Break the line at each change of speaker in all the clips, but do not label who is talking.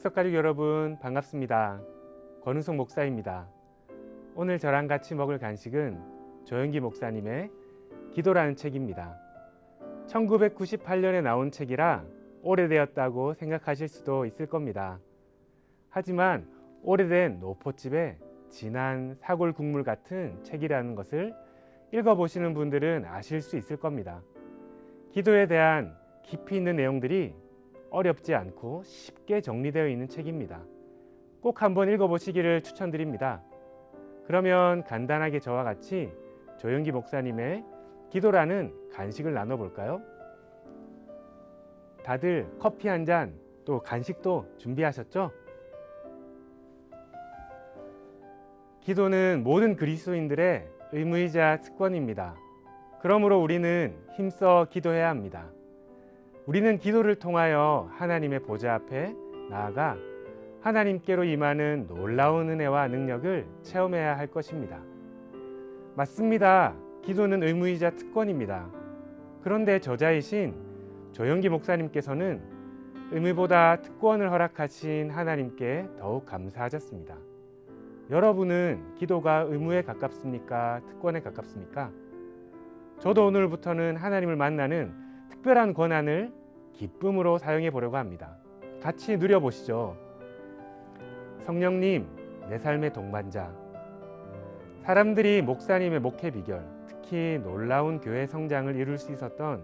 약속가족 여러분 반갑습니다. 권은석 목사입니다. 오늘 저랑 같이 먹을 간식은 조영기 목사님의 기도라는 책입니다. 1998년에 나온 책이라 오래되었다고 생각하실 수도 있을 겁니다. 하지만 오래된 노포집에 진한 사골 국물 같은 책이라는 것을 읽어보시는 분들은 아실 수 있을 겁니다. 기도에 대한 깊이 있는 내용들이 어렵지 않고 쉽게 정리되어 있는 책입니다. 꼭 한번 읽어보시기를 추천드립니다. 그러면 간단하게 저와 같이 조영기 목사님의 기도라는 간식을 나눠볼까요? 다들 커피 한 잔, 또 간식도 준비하셨죠? 기도는 모든 그리스도인들의 의무이자 습관입니다. 그러므로 우리는 힘써 기도해야 합니다. 우리는 기도를 통하여 하나님의 보좌 앞에 나아가 하나님께로 임하는 놀라운 은혜와 능력을 체험해야 할 것입니다. 맞습니다. 기도는 의무이자 특권입니다. 그런데 저자이신 조영기 목사님께서는 의무보다 특권을 허락하신 하나님께 더욱 감사하셨습니다. 여러분은 기도가 의무에 가깝습니까? 특권에 가깝습니까? 저도 오늘부터는 하나님을 만나는 특별한 권한을 기쁨으로 사용해 보려고 합니다. 같이 누려보시죠. 성령님, 내 삶의 동반자. 사람들이 목사님의 목회 비결, 특히 놀라운 교회 성장을 이룰 수 있었던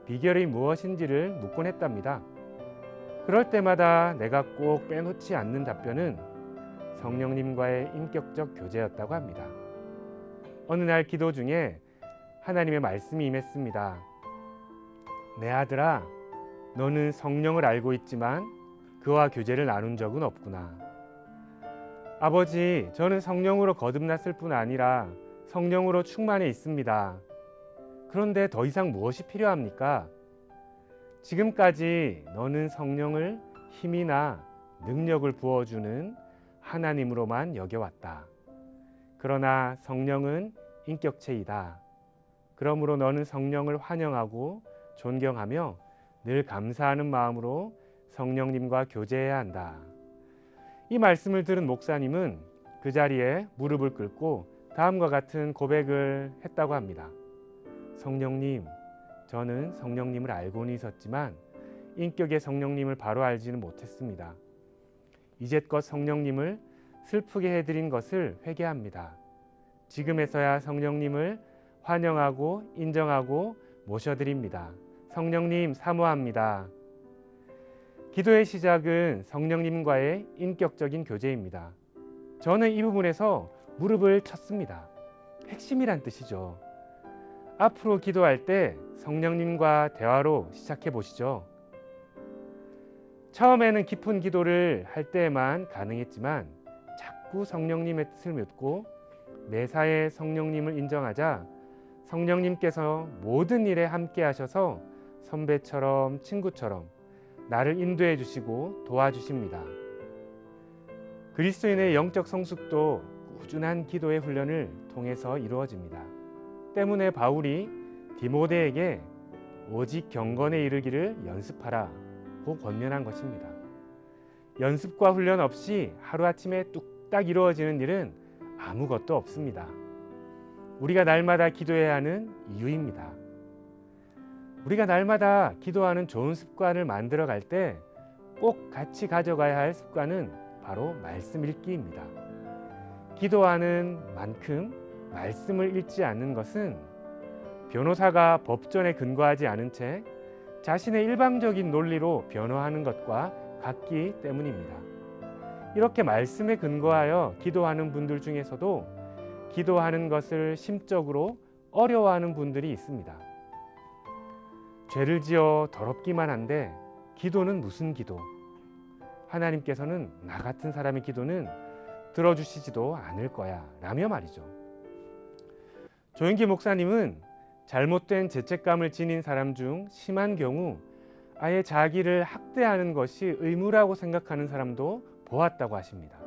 비결이 무엇인지를 묻곤 했답니다. 그럴 때마다 내가 꼭 빼놓지 않는 답변은 성령님과의 인격적 교제였다고 합니다. 어느 날 기도 중에 하나님의 말씀이 임했습니다. 내 아들아, 너는 성령을 알고 있지만 그와 교제를 나눈 적은 없구나. 아버지, 저는 성령으로 거듭났을 뿐 아니라 성령으로 충만해 있습니다. 그런데 더 이상 무엇이 필요합니까? 지금까지 너는 성령을 힘이나 능력을 부어주는 하나님으로만 여겨왔다. 그러나 성령은 인격체이다. 그러므로 너는 성령을 환영하고 존경하며 늘 감사하는 마음으로 성령님과 교제해야 한다. 이 말씀을 들은 목사님은 그 자리에 무릎을 꿇고 다음과 같은 고백을 했다고 합니다. 성령님, 저는 성령님을 알고는 있었지만 인격의 성령님을 바로 알지는 못했습니다. 이제껏 성령님을 슬프게 해드린 것을 회개합니다. 지금에서야 성령님을 환영하고 인정하고 모셔드립니다. 성령님 사모합니다. 기도의 시작은 성령님과의 인격적인 교제입니다. 저는 이 부분에서 무릎을 쳤습니다. 핵심이란 뜻이죠. 앞으로 기도할 때 성령님과 대화로 시작해 보시죠. 처음에는 깊은 기도를 할 때에만 가능했지만 자꾸 성령님의 뜻을 묻고 매사에 성령님을 인정하자 성령님께서 모든 일에 함께 하셔서 선배처럼 친구처럼 나를 인도해 주시고 도와주십니다. 그리스도인의 영적 성숙도 꾸준한 기도의 훈련을 통해서 이루어집니다. 때문에 바울이 디모데에게 오직 경건에 이르기를 연습하라고 권면한 것입니다. 연습과 훈련 없이 하루아침에 뚝딱 이루어지는 일은 아무것도 없습니다. 우리가 날마다 기도해야 하는 이유입니다. 우리가 날마다 기도하는 좋은 습관을 만들어 갈 때 꼭 같이 가져가야 할 습관은 바로 말씀 읽기입니다. 기도하는 만큼 말씀을 읽지 않는 것은 변호사가 법전에 근거하지 않은 채 자신의 일방적인 논리로 변호하는 것과 같기 때문입니다. 이렇게 말씀에 근거하여 기도하는 분들 중에서도 기도하는 것을 심적으로 어려워하는 분들이 있습니다. 죄를 지어 더럽기만 한데 기도는 무슨 기도? 하나님께서는 나 같은 사람의 기도는 들어주시지도 않을 거야 라며 말이죠. 조영기 목사님은 잘못된 죄책감을 지닌 사람 중 심한 경우 아예 자기를 학대하는 것이 의무라고 생각하는 사람도 보았다고 하십니다.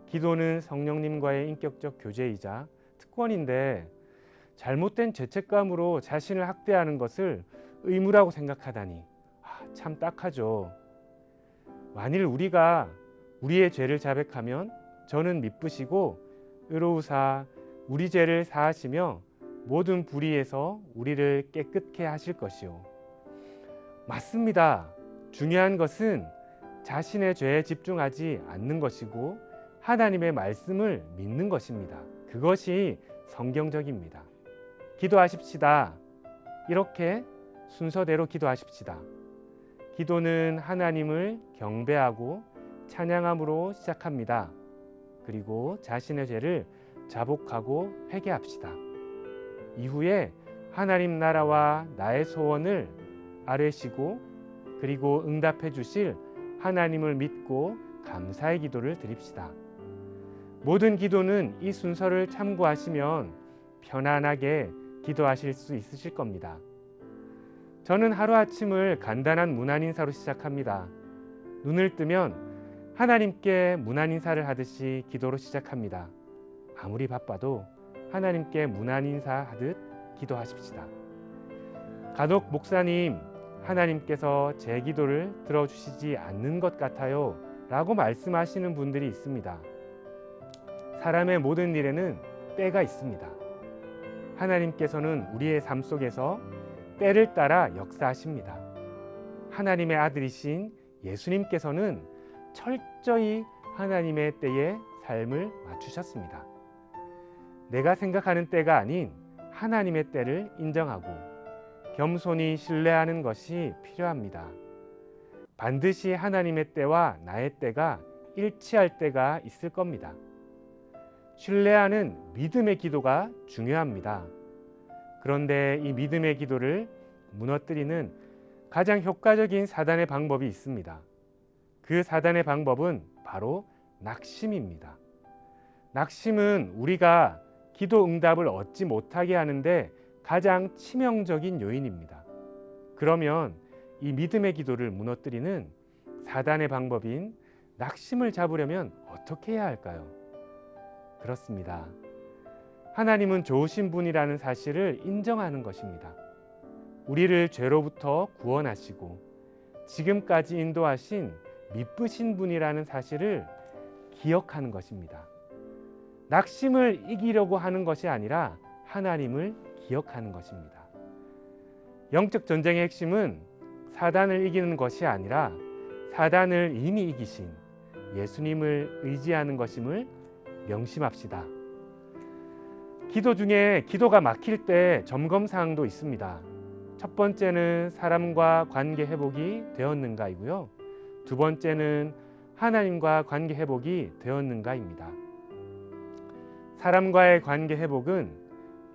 기도는 성령님과의 인격적 교제이자 특권인데 잘못된 죄책감으로 자신을 학대하는 것을 의무라고 생각하다니 참 딱하죠. 만일 우리가 우리의 죄를 자백하면 저는 미쁘시고 의로우사 우리 죄를 사하시며 모든 불의에서 우리를 깨끗게 하실 것이요. 맞습니다. 중요한 것은 자신의 죄에 집중하지 않는 것이고 하나님의 말씀을 믿는 것입니다. 그것이 성경적입니다. 기도하십시다. 이렇게 순서대로 기도하십시다. 기도는 하나님을 경배하고 찬양함으로 시작합니다. 그리고 자신의 죄를 자복하고 회개합시다. 이후에 하나님 나라와 나의 소원을 아뢰시고 그리고 응답해 주실 하나님을 믿고 감사의 기도를 드립시다. 모든 기도는 이 순서를 참고하시면 편안하게 기도하실 수 있으실 겁니다. 저는 하루아침을 간단한 문안인사로 시작합니다. 눈을 뜨면 하나님께 문안인사를 하듯이 기도로 시작합니다. 아무리 바빠도 하나님께 문안인사 하듯 기도하십시다. 간혹 목사님, 하나님께서 제 기도를 들어주시지 않는 것 같아요 라고 말씀하시는 분들이 있습니다. 사람의 모든 일에는 때가 있습니다. 하나님께서는 우리의 삶 속에서 때를 따라 역사하십니다. 하나님의 아들이신 예수님께서는 철저히 하나님의 때에 삶을 맞추셨습니다. 내가 생각하는 때가 아닌 하나님의 때를 인정하고 겸손히 신뢰하는 것이 필요합니다. 반드시 하나님의 때와 나의 때가 일치할 때가 있을 겁니다. 신뢰하는 믿음의 기도가 중요합니다. 그런데 이 믿음의 기도를 무너뜨리는 가장 효과적인 사단의 방법이 있습니다. 그 사단의 방법은 바로 낙심입니다. 낙심은 우리가 기도 응답을 얻지 못하게 하는데 가장 치명적인 요인입니다. 그러면 이 믿음의 기도를 무너뜨리는 사단의 방법인 낙심을 잡으려면 어떻게 해야 할까요? 그렇습니다. 하나님은 좋으신 분이라는 사실을 인정하는 것입니다. 우리를 죄로부터 구원하시고 지금까지 인도하신 미쁘신 분이라는 사실을 기억하는 것입니다. 낙심을 이기려고 하는 것이 아니라 하나님을 기억하는 것입니다. 영적 전쟁의 핵심은 사단을 이기는 것이 아니라 사단을 이미 이기신 예수님을 의지하는 것임을 명심합시다. 기도 중에 기도가 막힐 때 점검 사항도 있습니다. 첫 번째는 사람과 관계 회복이 되었는가이고요. 두 번째는 하나님과 관계 회복이 되었는가입니다. 사람과의 관계 회복은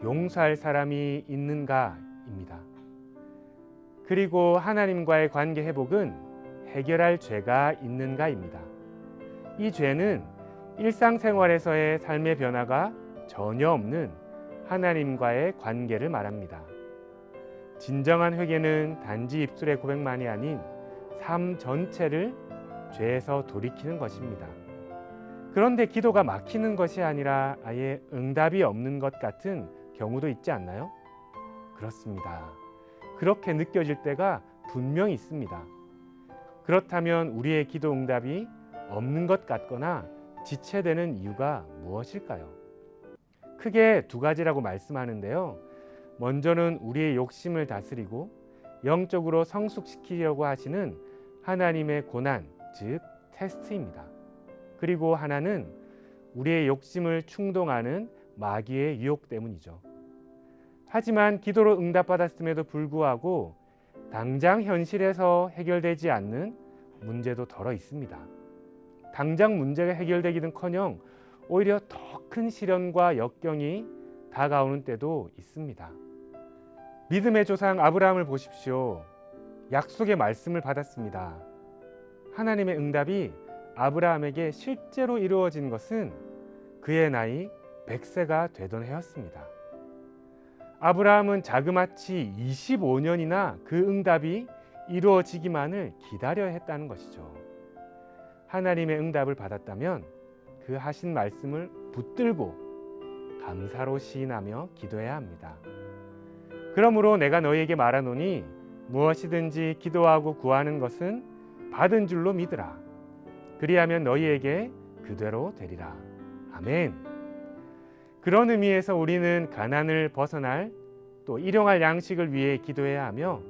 용서할 사람이 있는가입니다. 그리고 하나님과의 관계 회복은 해결할 죄가 있는가입니다. 이 죄는 일상생활에서의 삶의 변화가 전혀 없는 하나님과의 관계를 말합니다. 진정한 회개는 단지 입술의 고백만이 아닌 삶 전체를 죄에서 돌이키는 것입니다. 그런데 기도가 막히는 것이 아니라 아예 응답이 없는 것 같은 경우도 있지 않나요? 그렇습니다. 그렇게 느껴질 때가 분명히 있습니다. 그렇다면 우리의 기도 응답이 없는 것 같거나 지체되는 이유가 무엇일까요? 크게 두 가지라고 말씀하는데요. 먼저는 우리의 욕심을 다스리고 영적으로 성숙시키려고 하시는 하나님의 고난, 즉 테스트입니다. 그리고 하나는 우리의 욕심을 충동하는 마귀의 유혹 때문이죠. 하지만 기도로 응답받았음에도 불구하고 당장 현실에서 해결되지 않는 문제도 덜어 있습니다. 당장 문제가 해결되기는커녕 오히려 더 큰 시련과 역경이 다가오는 때도 있습니다. 믿음의 조상 아브라함을 보십시오. 약속의 말씀을 받았습니다. 하나님의 응답이 아브라함에게 실제로 이루어진 것은 그의 나이 100세가 되던 해였습니다. 아브라함은 자그마치 25년이나 그 응답이 이루어지기만을 기다려야 했다는 것이죠. 하나님의 응답을 받았다면 그 하신 말씀을 붙들고 감사로 시인하며 기도해야 합니다. 그러므로 내가 너희에게 말하노니 무엇이든지 기도하고 구하는 것은 받은 줄로 믿으라. 그리하면 너희에게 그대로 되리라. 아멘. 그런 의미에서 우리는 가난을 벗어날 또 일용할 양식을 위해 기도해야 하며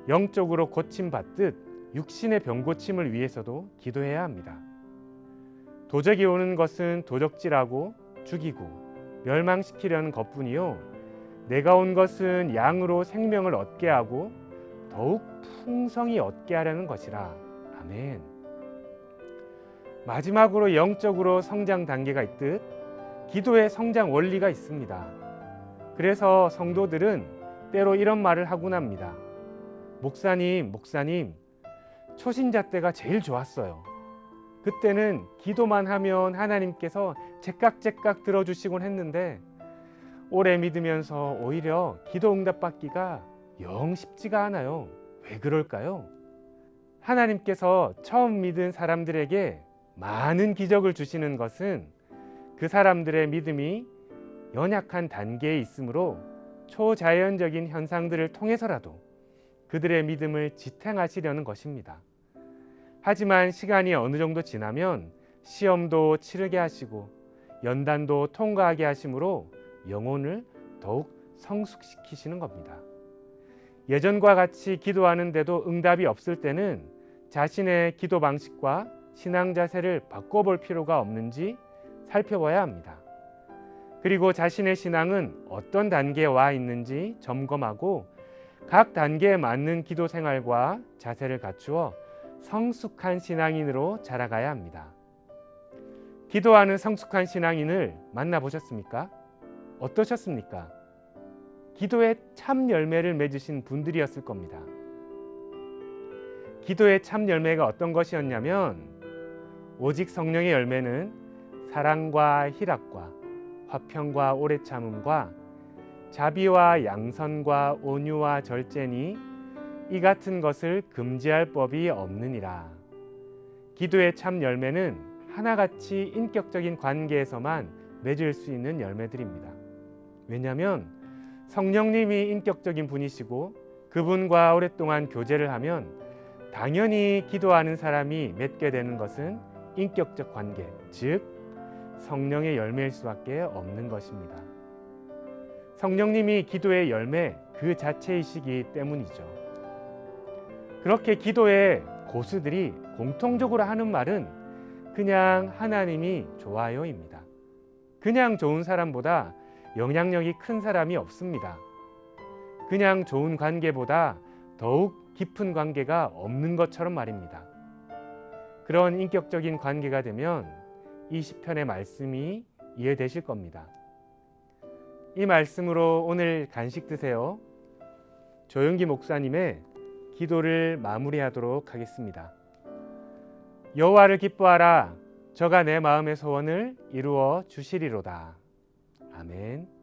영적으로 고침받듯 육신의 병고침을 위해서도 기도해야 합니다. 도적이 오는 것은 도적질하고 죽이고 멸망시키려는 것뿐이요 내가 온 것은 양으로 생명을 얻게 하고 더욱 풍성히 얻게 하려는 것이라. 아멘. 마지막으로 영적으로 성장 단계가 있듯 기도의 성장 원리가 있습니다. 그래서 성도들은 때로 이런 말을 하곤 합니다. 목사님, 초신자 때가 제일 좋았어요. 그때는 기도만 하면 하나님께서 제깍제깍 들어주시곤 했는데 오래 믿으면서 오히려 기도 응답받기가 영 쉽지가 않아요. 왜 그럴까요? 하나님께서 처음 믿은 사람들에게 많은 기적을 주시는 것은 그 사람들의 믿음이 연약한 단계에 있으므로 초자연적인 현상들을 통해서라도 그들의 믿음을 지탱하시려는 것입니다. 하지만 시간이 어느 정도 지나면 시험도 치르게 하시고 연단도 통과하게 하심으로 영혼을 더욱 성숙시키시는 겁니다. 예전과 같이 기도하는데도 응답이 없을 때는 자신의 기도 방식과 신앙 자세를 바꿔볼 필요가 없는지 살펴봐야 합니다. 그리고 자신의 신앙은 어떤 단계에 와 있는지 점검하고 각 단계에 맞는 기도 생활과 자세를 갖추어 성숙한 신앙인으로 자라가야 합니다. 기도하는 성숙한 신앙인을 만나보셨습니까? 어떠셨습니까? 기도의 참 열매를 맺으신 분들이었을 겁니다. 기도의 참 열매가 어떤 것이었냐면 오직 성령의 열매는 사랑과 희락과 화평과 오래 참음과 자비와 양선과 온유와 절제니 이 같은 것을 금지할 법이 없느니라. 기도의 참 열매는 하나같이 인격적인 관계에서만 맺을 수 있는 열매들입니다. 왜냐하면 성령님이 인격적인 분이시고 그분과 오랫동안 교제를 하면 당연히 기도하는 사람이 맺게 되는 것은 인격적 관계, 즉 성령의 열매일 수밖에 없는 것입니다. 성령님이 기도의 열매 그 자체이시기 때문이죠. 그렇게 기도의 고수들이 공통적으로 하는 말은 그냥 하나님이 좋아요입니다. 그냥 좋은 사람보다 영향력이 큰 사람이 없습니다. 그냥 좋은 관계보다 더욱 깊은 관계가 없는 것처럼 말입니다. 그런 인격적인 관계가 되면 이 시편의 말씀이 이해되실 겁니다. 이 말씀으로 오늘 간식 드세요. 조영기 목사님의 기도를 마무리하도록 하겠습니다. 여호와를 기뻐하라. 저가 내 마음의 소원을 이루어 주시리로다. 아멘.